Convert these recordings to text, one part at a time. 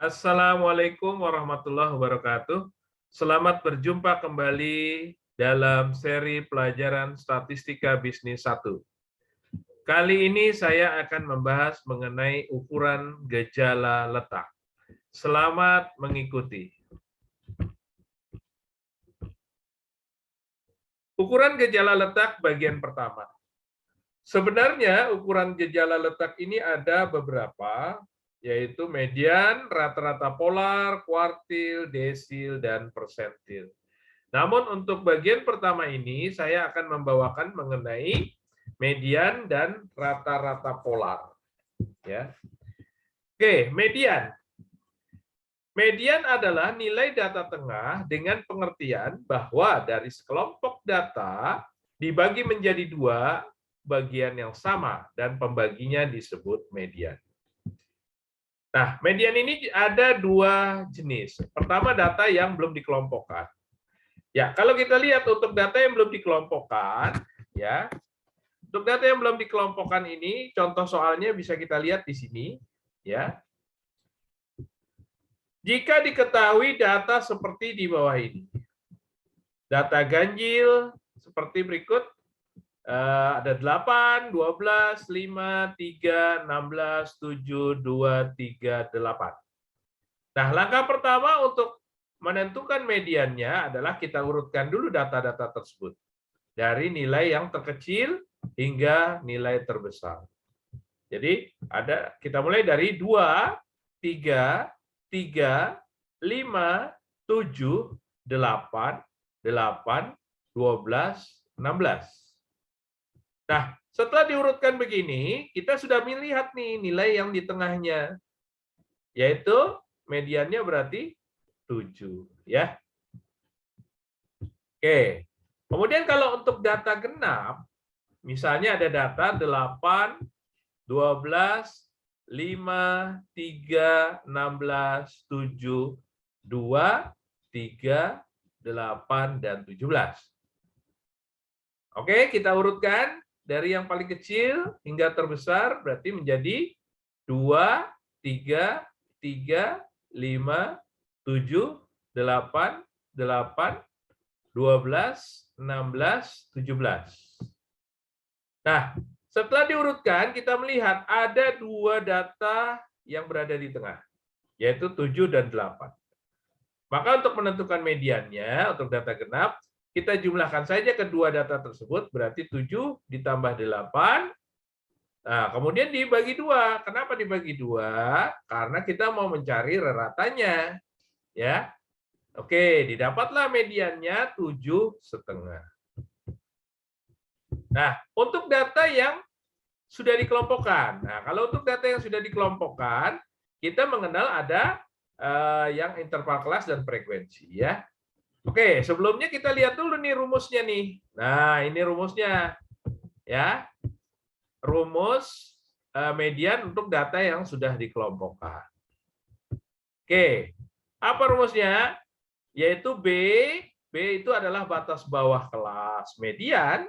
Assalamualaikum warahmatullahi wabarakatuh. Selamat berjumpa kembali dalam seri pelajaran Statistika Bisnis 1. Kali ini saya akan membahas mengenai ukuran gejala letak. Selamat mengikuti. Ukuran gejala letak bagian pertama. Sebenarnya ukuran gejala letak ini ada beberapa, yaitu median, rata-rata polar, kuartil, desil, dan persentil. Namun untuk bagian pertama ini saya akan membawakan mengenai median dan rata-rata polar. Ya. Oke, median. Median adalah nilai data tengah dengan pengertian bahwa dari sekelompok data dibagi menjadi dua bagian yang sama dan pembaginya disebut median. Nah, median ini ada dua jenis. Pertama, data yang belum dikelompokkan. Ya, kalau kita lihat untuk data yang belum dikelompokkan, ya, untuk data yang belum dikelompokkan ini, contoh soalnya bisa kita lihat di sini, ya. Jika diketahui data seperti di bawah ini, data ganjil seperti berikut, ada 8, 12, 5, 3, 16, 7, 2, 3, 8. Nah, langkah pertama untuk menentukan mediannya adalah kita urutkan dulu data-data tersebut. Dari nilai yang terkecil hingga nilai terbesar. Jadi kita mulai dari 2, 3, 3, 5, 7, 8, 8, 12, 16. Nah, setelah diurutkan begini, kita sudah melihat nih nilai yang di tengahnya, yaitu mediannya berarti 7. Ya. Oke. Kemudian kalau untuk data genap, misalnya ada data 8, 12, 5, 3, 16, 7, 2, 3, 8, dan 17. Oke, kita urutkan dari yang paling kecil hingga terbesar, berarti menjadi 2, 3, 3, 5, 7, 8, 8, 12, 16, 17. Nah, setelah diurutkan, kita melihat ada dua data yang berada di tengah, yaitu 7 dan 8. Maka untuk menentukan mediannya, untuk data genap, kita jumlahkan saja kedua data tersebut, berarti 7 ditambah 8. Nah, kemudian dibagi 2. Kenapa dibagi 2? Karena kita mau mencari rata-ratanya. Ya. Oke, didapatlah mediannya 7,5. Nah, untuk data yang sudah dikelompokkan. Nah, kalau untuk data yang sudah dikelompokkan, kita mengenal ada yang interval kelas dan frekuensi, ya. Oke, sebelumnya kita lihat dulu nih rumusnya nih. Nah, ini rumusnya, ya. Rumus median untuk data yang sudah dikelompokkan. Oke, apa rumusnya? Yaitu B itu adalah batas bawah kelas median,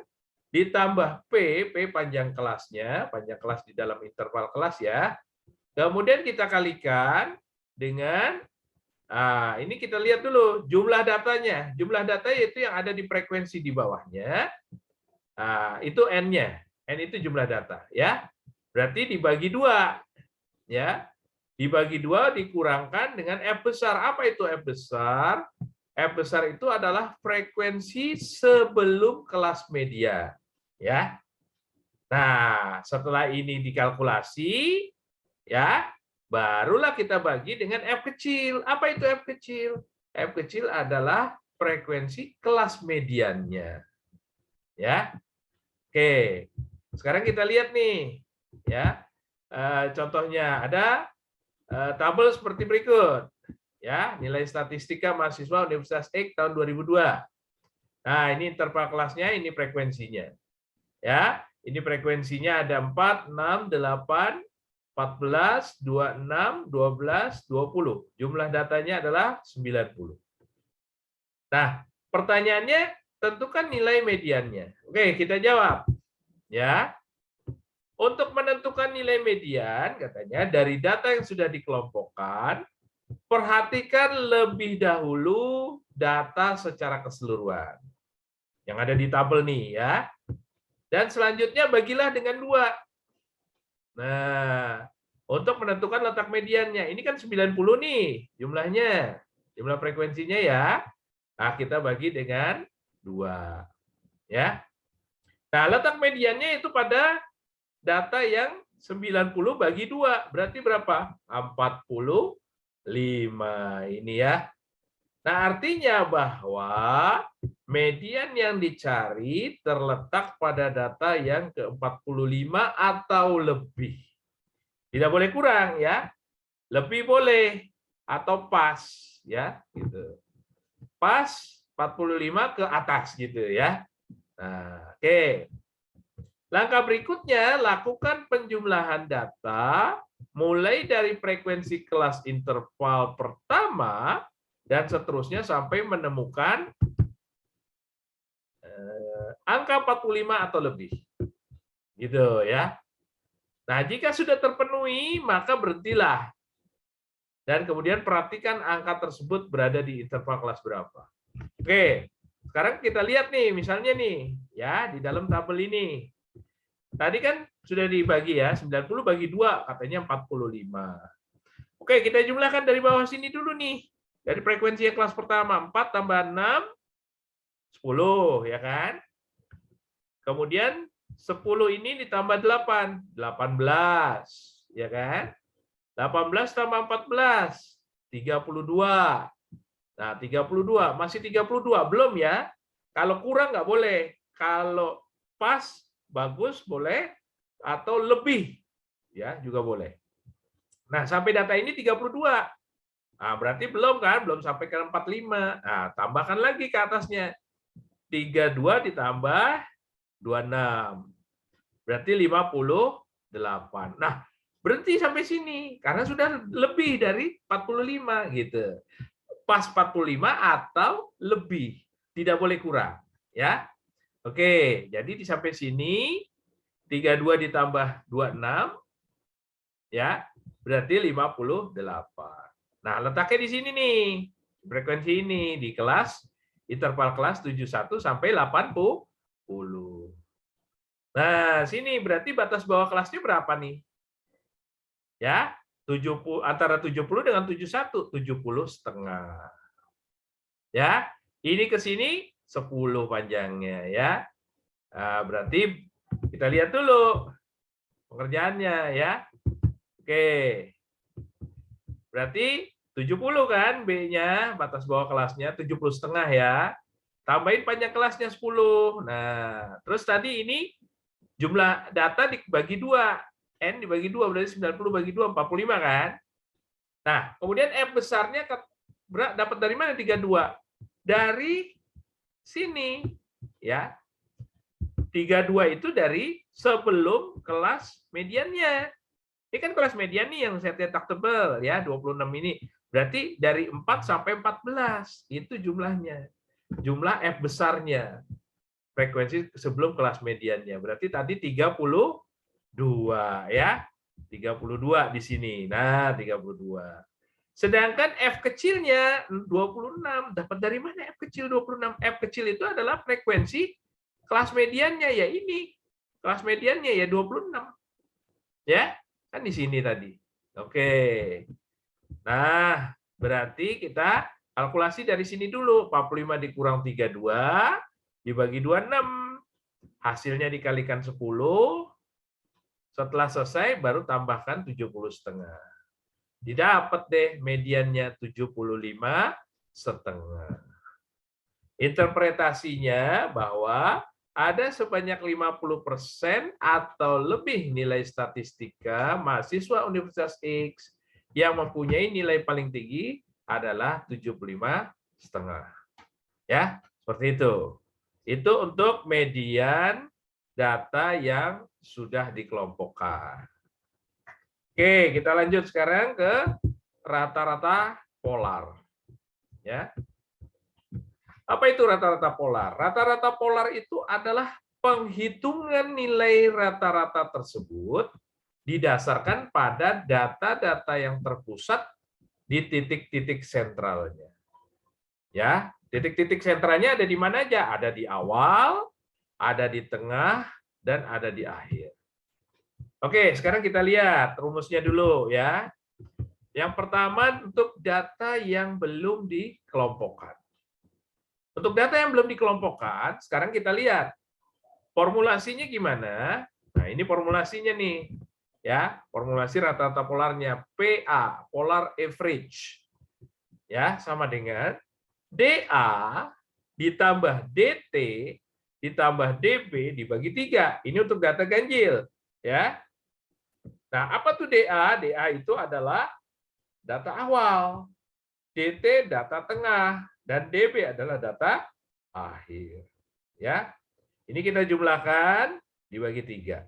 ditambah P panjang kelasnya, panjang kelas di dalam interval kelas ya. Kemudian kita kalikan dengan, ini kita lihat dulu jumlah datanya. Jumlah data yaitu yang ada di frekuensi di bawahnya. Itu N-nya. N itu jumlah data ya. Berarti dibagi 2. Ya. Dibagi 2 dikurangkan dengan F besar. Apa itu F besar? F besar itu adalah frekuensi sebelum kelas media. Ya. Nah, setelah ini dikalkulasi, ya, barulah kita bagi dengan F kecil. Apa itu F kecil? F kecil adalah frekuensi kelas mediannya. Ya. Oke. Sekarang kita lihat nih, ya. Contohnya ada tabel seperti berikut. Ya, nilai statistika mahasiswa Universitas X tahun 2002. Nah, ini interval kelasnya, ini frekuensinya. Ya, ini frekuensinya ada 4, 6, 8, 14, 26, 12, 20. Jumlah datanya adalah 90. Nah, pertanyaannya tentukan nilai mediannya. Oke, kita jawab. Ya. Untuk menentukan nilai median, katanya dari data yang sudah dikelompokkan, perhatikan lebih dahulu data secara keseluruhan yang ada di tabel nih ya. Dan selanjutnya bagilah dengan 2. Nah, untuk menentukan letak mediannya, ini kan 90 nih jumlahnya, jumlah frekuensinya ya. Nah, kita bagi dengan 2. Ya. Nah, letak mediannya itu pada data yang 90 bagi 2. Berarti berapa? 45 ini ya. Nah, artinya bahwa median yang dicari terletak pada data yang ke-45 atau lebih. Tidak boleh kurang ya. Lebih boleh atau pas ya, gitu. Pas 45 ke atas gitu ya. Nah, oke. Langkah berikutnya, lakukan penjumlahan data mulai dari frekuensi kelas interval pertama dan seterusnya sampai menemukan angka 45 atau lebih. Gitu ya. Nah, jika sudah terpenuhi, maka berhentilah. Dan kemudian perhatikan angka tersebut berada di interval kelas berapa. Oke, sekarang kita lihat nih, misalnya nih, ya di dalam tabel ini. Tadi kan sudah dibagi ya, 90 bagi 2, katanya 45. Oke, kita jumlahkan dari bawah sini dulu nih. Dari frekuensi yang kelas pertama, 4 tambah 6, 10, ya kan? Kemudian 10 ini ditambah 8, 18, ya kan? 18 tambah 14, 32. Nah, 32, masih 32, belum ya? Kalau kurang nggak boleh. Kalau pas, bagus, boleh. Atau lebih, ya juga boleh. Nah, sampai data ini 32. Nah, berarti belum kan? Belum sampai ke 45. Nah, tambahkan lagi ke atasnya. 32 ditambah 26. Berarti 58. Nah, berhenti sampai sini. Karena sudah lebih dari 45 gitu. Pas 45 atau lebih. Tidak boleh kurang. Ya. Oke, jadi sampai sini 32 ditambah 26 ya, berarti 58. Nah, letaknya di sini nih. Frekuensi ini di kelas interval kelas 71 sampai 80. Nah, sini berarti batas bawah kelasnya berapa nih? Ya, 70 antara 70 dengan 71, 70,5. Ya, ini ke sini 10 panjangnya ya. Nah, berarti kita lihat dulu pengerjaannya ya. Oke. Berarti 70 kan B-nya, batas bawah kelasnya 70,5 ya. Tambahin panjang kelasnya 10. Nah, terus tadi ini jumlah data dibagi 2. N dibagi 2 berarti 90 bagi 2 45 kan? Nah, kemudian F besarnya dapat dari mana 32? Dari sini ya. 32 itu dari sebelum kelas mediannya. Ini kan kelas median nih yang saya cetak tebal ya, 26 ini. Berarti dari 4 sampai 14 itu jumlahnya. Jumlah F besarnya. Frekuensi sebelum kelas mediannya. Berarti tadi 32 ya. 32 di sini. Nah, 32. Sedangkan F kecilnya 26. Dapat dari mana F kecil 26? F kecil itu adalah frekuensi kelas mediannya ya ini. Kelas mediannya ya 26. Ya, kan di sini tadi. Oke. Nah, berarti kita kalkulasi dari sini dulu. 45 dikurang 32 dibagi 26. Hasilnya dikalikan 10. Setelah selesai baru tambahkan 70,5. Didapat deh mediannya 75,5. Interpretasinya bahwa ada sebanyak 50% atau lebih nilai statistika mahasiswa Universitas X yang mempunyai nilai paling tinggi adalah 75,5. Ya, seperti itu. Itu untuk median data yang sudah dikelompokkan. Oke, kita lanjut sekarang ke rata-rata polar. Ya. Apa itu rata-rata polar? Rata-rata polar itu adalah penghitungan nilai rata-rata tersebut didasarkan pada data-data yang terpusat di titik-titik sentralnya. Ya, titik-titik sentralnya ada di mana aja? Ada di awal, ada di tengah, dan ada di akhir. Oke, sekarang kita lihat rumusnya dulu ya. Yang pertama untuk data yang belum dikelompokkan. Untuk data yang belum dikelompokkan, sekarang kita lihat formulasinya gimana. Nah, ini formulasinya nih. Ya, formulasi rata-rata polarnya PA, polar average. Ya, sama dengan DA ditambah DT ditambah DB dibagi 3. Ini untuk data ganjil, ya. Nah, apa tuh DA? DA itu adalah data awal, DT data tengah, dan DB adalah data akhir. Ya, ini kita jumlahkan dibagi 3.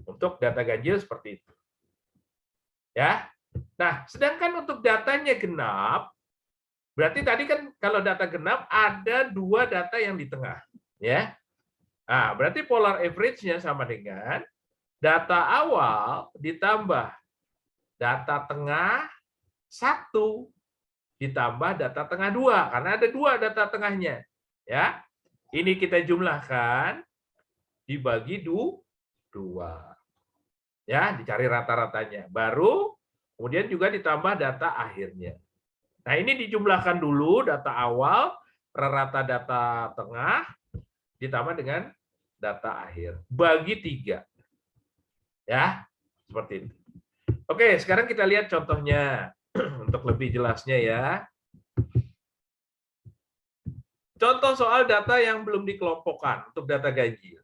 Untuk data ganjil seperti itu. Ya. Nah, sedangkan untuk datanya genap, berarti tadi kan kalau data genap ada 2 data yang di tengah, ya. Nah, berarti polar average-nya sama dengan data awal ditambah data tengah 1 ditambah data tengah 2 karena ada 2 data tengahnya, ya. Ini kita jumlahkan dibagi 2. Ya, dicari rata-ratanya. Baru kemudian juga ditambah data akhirnya. Nah, ini dijumlahkan dulu data awal, rata data tengah, ditambah dengan data akhir. Bagi 3. Ya, seperti itu. Oke, sekarang kita lihat contohnya. Untuk lebih jelasnya ya. Contoh soal data yang belum dikelompokkan untuk data ganjil.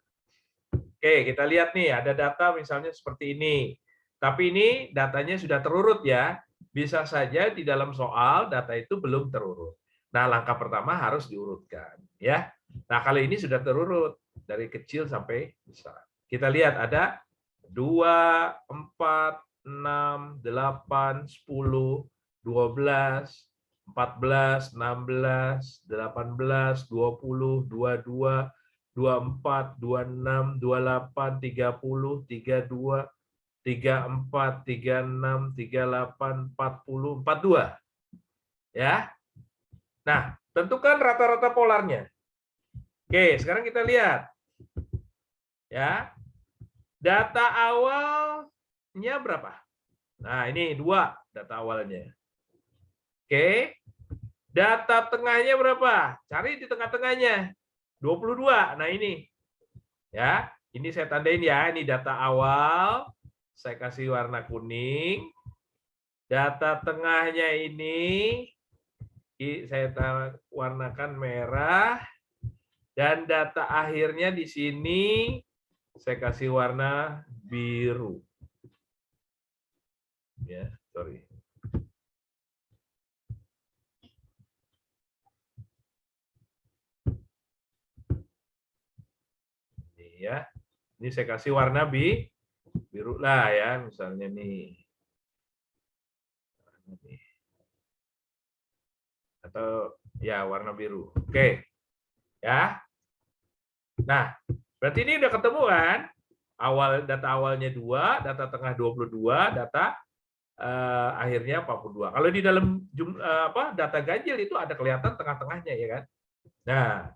Oke, kita lihat nih, ada data misalnya seperti ini. Tapi ini datanya sudah terurut ya. Bisa saja di dalam soal data itu belum terurut. Nah, langkah pertama harus diurutkan, ya. Nah, kalau ini sudah terurut dari kecil sampai besar. Kita lihat ada 2, 4, 6, 8, 10, 12, 14, 16, 18, 20, 22, 24, 26, 28, 30, 32, 34, 36, 38, 40, 42. Ya. Nah, tentukan rata-rata polarnya. Oke, sekarang kita lihat. Ya. Data awalnya berapa? Nah, ini 2 data awalnya. Oke. Data tengahnya berapa? Cari di tengah-tengahnya. 22. Nah, ini. Ya, ini saya tandain ya, ini data awal. Saya kasih warna kuning. Data tengahnya ini saya warnakan merah. Dan data akhirnya di sini saya kasih warna biru. Ya, sorry. Ya. Ini saya kasih warna biru lah ya, misalnya nih. Atau ya warna biru. Oke. Ya. Nah, berarti ini udah ketemu kan? Data awalnya 2, data tengah 22, data akhirnya 42. Kalau di dalam data ganjil itu ada kelihatan tengah-tengahnya ya kan? Nah,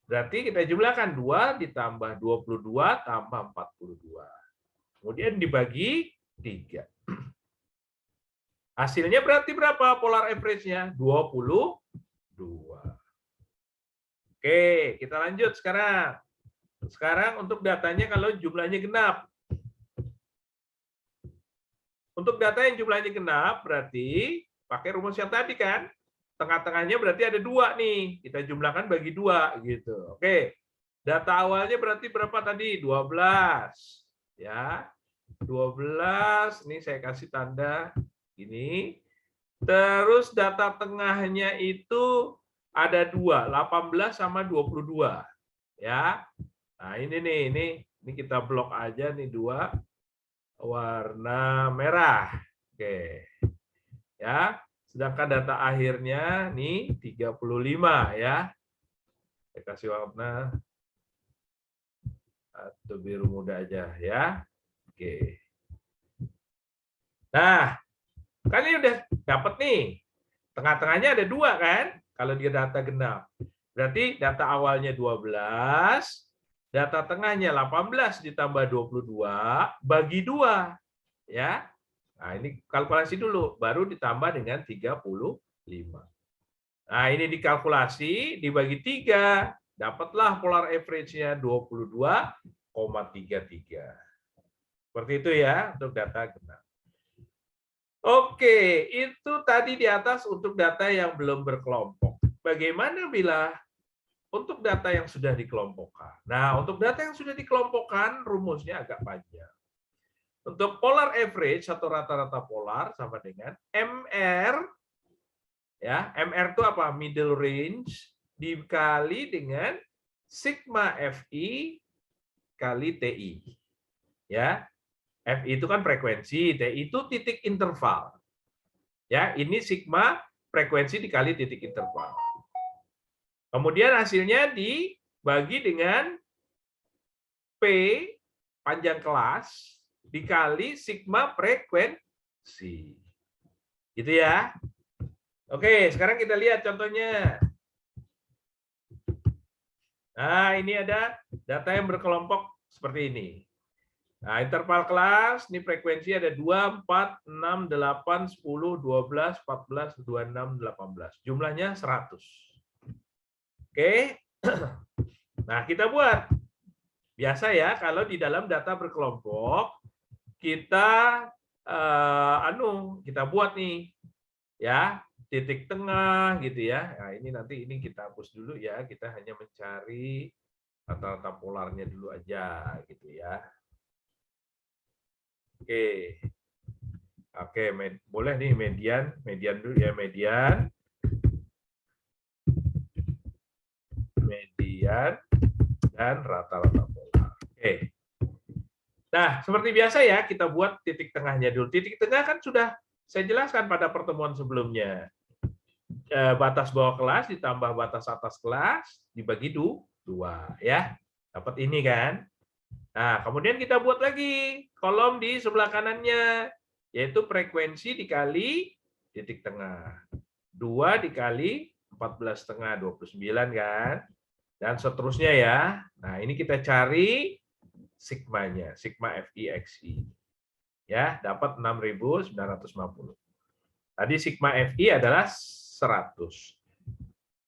berarti kita jumlahkan 2 ditambah 22 tambah 42. Kemudian dibagi 3. Hasilnya berarti berapa polar average-nya? 22. Oke, kita lanjut sekarang. Sekarang untuk datanya kalau jumlahnya genap. Untuk data yang jumlahnya genap berarti pakai rumus yang tadi kan. Tengah-tengahnya berarti ada 2 nih. Kita jumlahkan bagi 2 gitu. Oke. Data awalnya berarti berapa tadi? 12. Ya. 12, ini saya kasih tanda ini. Terus data tengahnya itu ada 2, 18 sama 22. Ya. Nah, ini nih, ini kita blok aja nih 2 warna merah. Oke. Ya. Sedangkan data akhirnya nih 35 ya. Saya kasih warna atau biru muda aja ya. Oke. Nah, Kan ini udah dapat nih. Tengah-tengahnya ada 2 kan? Kalau dia data genap. Berarti data awalnya 12, data tengahnya 18 ditambah 22 bagi 2. Ya. Nah, ini kalkulasi dulu, baru ditambah dengan 35. Nah, ini dikalkulasi, dibagi 3, dapatlah polar average-nya 22,33. Seperti itu ya untuk data genap. Oke, itu tadi di atas untuk data yang belum berkelompok. Bagaimana bila untuk data yang sudah dikelompokkan? Nah, untuk data yang sudah dikelompokkan, rumusnya agak panjang. Untuk polar average atau rata-rata polar sama dengan MR, ya, MR itu apa? Middle range dikali dengan sigma FI kali TI. Ya, FI itu kan frekuensi, TI itu titik interval. Ya, ini sigma frekuensi dikali titik interval. Kemudian hasilnya dibagi dengan P panjang kelas dikali sigma frekuensi. Gitu ya. Oke, sekarang kita lihat contohnya. Nah, ini ada data yang berkelompok seperti ini. Nah, interval kelas, ini frekuensi ada 2, 4, 6, 8, 10, 12, 14, 26, 18. Jumlahnya 100. Oke. Nah, kita buat. Biasa ya, kalau di dalam data berkelompok, kita kita buat nih. Ya, titik tengah gitu ya. Nah, ini kita hapus dulu ya. Kita hanya mencari rata-rata polarnya dulu aja gitu ya. Oke. Oke, boleh nih median dulu ya, median dan rata-rata polar. Oke. Nah, seperti biasa ya, kita buat titik tengahnya dulu. Titik tengah kan sudah saya jelaskan pada pertemuan sebelumnya. Batas bawah kelas ditambah batas atas kelas dibagi 2 ya. Dapat ini kan. Nah, kemudian kita buat lagi kolom di sebelah kanannya, yaitu frekuensi dikali titik tengah. 2 dikali 14,5, 29 kan. Dan seterusnya ya. Nah, ini kita cari sigmanya, sigma FI/XI. Ya, dapat 6.950. Tadi sigma FI adalah 100.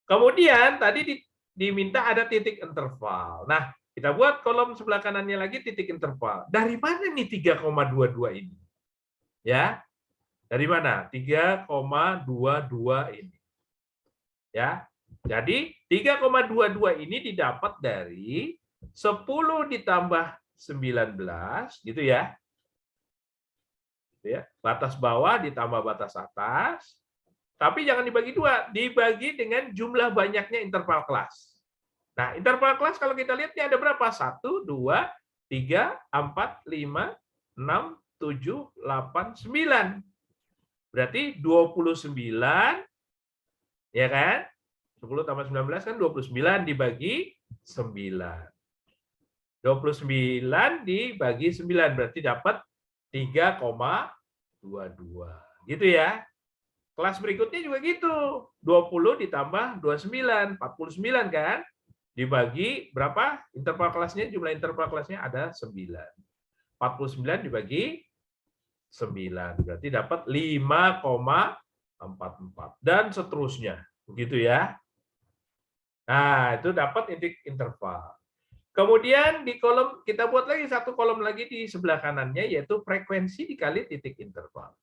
Kemudian tadi diminta ada titik interval. Nah, kita buat kolom sebelah kanannya lagi titik interval. Dari mana nih 3,22 ini? Ya, dari mana? 3,22 ini. Ya, jadi 3,22 ini didapat dari 10 ditambah 19, gitu ya. Batas bawah ditambah batas atas. Tapi jangan dibagi 2, dibagi dengan jumlah banyaknya interval kelas. Nah, interval kelas kalau kita lihat ini ada berapa? 1, 2, 3, 4, 5, 6, 7, 8, 9. Berarti 29, ya kan? 10 tambah 19 kan 29 dibagi 9. 29 dibagi 9 berarti dapat 3,22. Gitu ya. Kelas berikutnya juga gitu. 20 ditambah 29, 49 kan? Dibagi berapa? Interval kelasnya, jumlah interval kelasnya ada 9. 49 dibagi 9. Berarti dapat 5,44. Dan seterusnya. Begitu ya. Nah, itu dapat titik interval. Kemudian di kolom, kita buat lagi satu kolom lagi di sebelah kanannya, yaitu frekuensi dikali titik interval.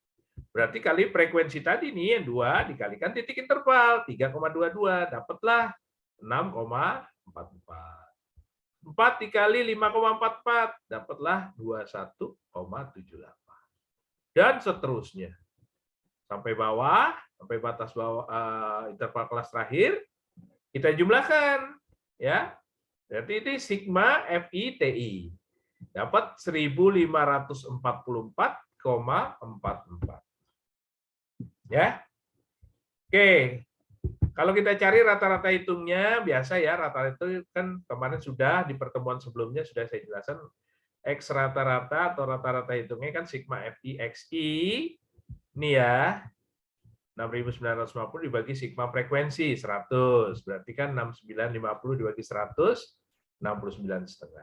Berarti kali frekuensi tadi nih, yang 2 dikalikan titik interval, 3,22, dapatlah 6,44. 4 dikali 5,44, dapatlah 21,78. Dan seterusnya. Sampai bawah, sampai batas bawah interval kelas terakhir, kita jumlahkan. Ya. Berarti ini sigma FI TI. Dapat 1544,44. Ya. Oke. Kalau kita cari rata-rata hitungnya, biasa ya, rata-rata itu kan kemarin sudah di pertemuan sebelumnya sudah saya jelaskan, X rata-rata atau rata-rata hitungnya kan sigma FI XI Ini ya, 6.950 dibagi sigma frekuensi 100, berarti kan 6950 dibagi 100, 69,5.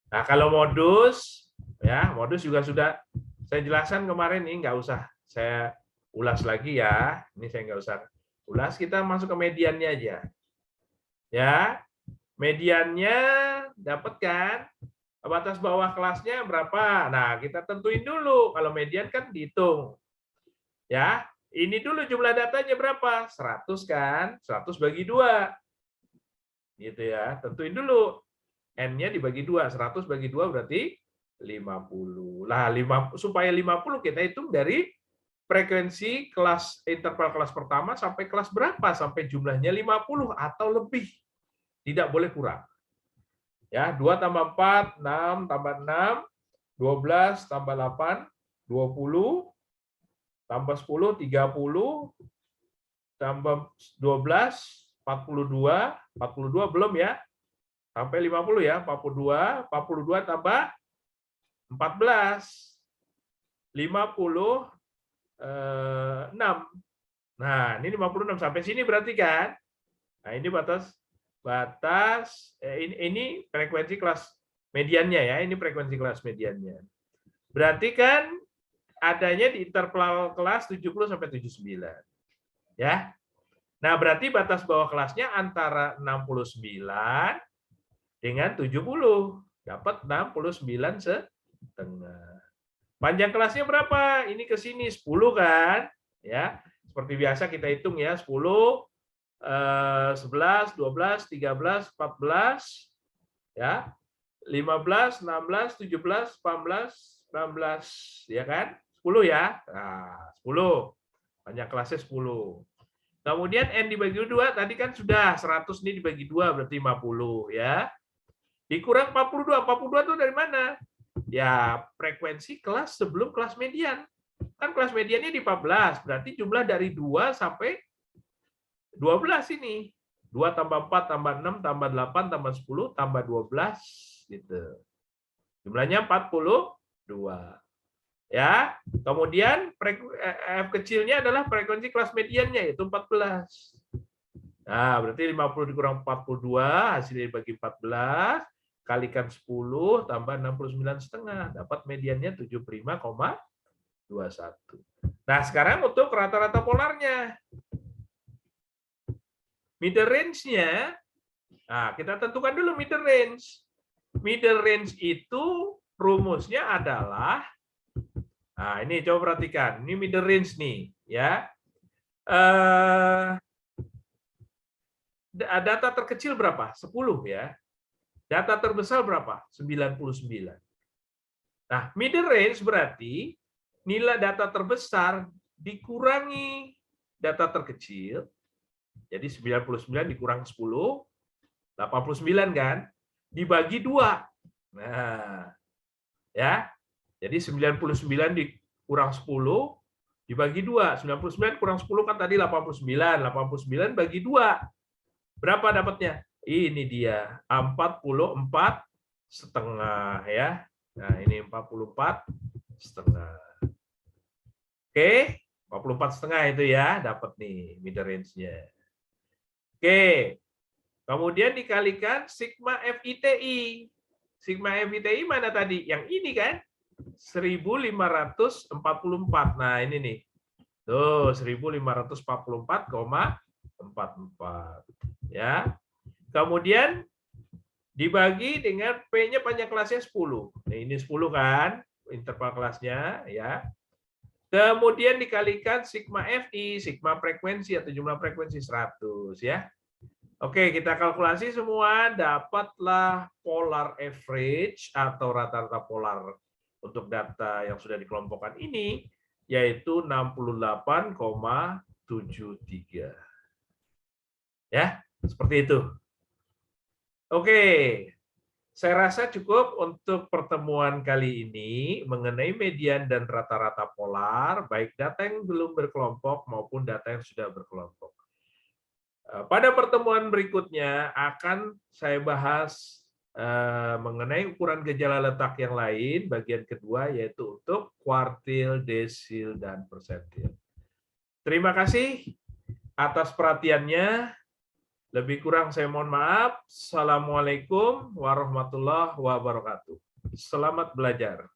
Nah, kalau modus, ya modus juga sudah saya jelaskan kemarin, ini nggak usah saya ulas lagi ya. Ini saya nggak usah ulas, kita masuk ke mediannya aja. Ya, mediannya dapat kan? Batas bawah kelasnya berapa? Nah, kita tentuin dulu. Kalau median kan dihitung. Ya, ini dulu jumlah datanya berapa? 100 kan? 100 bagi 2. Gitu ya. Tentuin dulu. N-nya dibagi 2. 100 bagi 2 berarti 50. Lah, supaya 50 kita hitung dari frekuensi kelas interval kelas pertama sampai kelas berapa? Sampai jumlahnya 50 atau lebih. Tidak boleh kurang. Ya, 2 tambah 4, 6 tambah 6, 12 tambah 8, 20, tambah 10, 30, tambah 12, 42, 42 belum ya, sampai 50 ya, 42, 42 tambah 14, 56. Nah, ini 56 sampai sini berarti kan? Nah, ini ini frekuensi kelas mediannya ya, ini frekuensi kelas mediannya. Berarti kan adanya di interval kelas 70 sampai 79. Ya. Nah, berarti batas bawah kelasnya antara 69 dengan 70. Dapat 69,5. Panjang kelasnya berapa? Ini ke sini 10 kan? Ya. Seperti biasa kita hitung ya, 10, 11, 12, 13, 14, ya. 15, 16, 17, 18, 19, ya kan? 10 ya. Nah, 10. Panjang kelasnya 10. Kemudian N dibagi 2 tadi kan sudah 100 ini dibagi 2 berarti 50 ya. Dikurang 42. 42 itu dari mana? Ya, frekuensi kelas sebelum kelas median. Kan kelas mediannya di 14, berarti jumlah dari 2 sampai 12 ini. 2 tambah 4 tambah 6 tambah 8 tambah 10 tambah 12 gitu. Jumlahnya 42. Ya, kemudian F kecilnya adalah frekuensi kelas mediannya yaitu 14. Nah, berarti 50 dikurang 42 hasilnya dibagi 14 kalikan 10 tambah 69,5 dapat mediannya 75,21. Nah, sekarang untuk rata-rata polarnya. Middle range-nya, nah kita tentukan dulu middle range. Middle range itu rumusnya adalah, nah ini coba perhatikan, ini middle range nih, ya. Data terkecil berapa? 10 ya. Data terbesar berapa? 99. Nah, middle range berarti nilai data terbesar dikurangi data terkecil. Jadi 99 dikurang 10, 89 kan? Dibagi 2. Nah, ya. Jadi 99 dikurang 10 dibagi 2. 99 kurang 10 kan tadi 89. 89 bagi 2. Berapa dapatnya? Ini dia, 44,5 ya. Nah, ini 44,5. Oke, 44,5 itu ya, dapat nih middle range-nya. Oke. Kemudian dikalikan sigma FITI. Sigma FITI mana tadi? Yang ini kan? 1544. Nah, ini nih. Tuh, 1544,44. Ya. Kemudian dibagi dengan P-nya panjang kelasnya 10. Nah, ini 10 kan? Interval kelasnya, ya. Kemudian dikalikan sigma FI, sigma frekuensi atau jumlah frekuensi 100, ya. Oke, kita kalkulasi semua, dapatlah polar average atau rata-rata polar untuk data yang sudah dikelompokkan ini, yaitu 68,73. Ya, seperti itu. Oke, saya rasa cukup untuk pertemuan kali ini mengenai median dan rata-rata polar, baik data yang belum berkelompok maupun data yang sudah berkelompok. Pada pertemuan berikutnya akan saya bahas mengenai ukuran gejala letak yang lain, bagian kedua yaitu untuk kuartil, desil, dan persentil. Terima kasih atas perhatiannya. Lebih kurang saya mohon maaf. Assalamualaikum warahmatullahi wabarakatuh. Selamat belajar.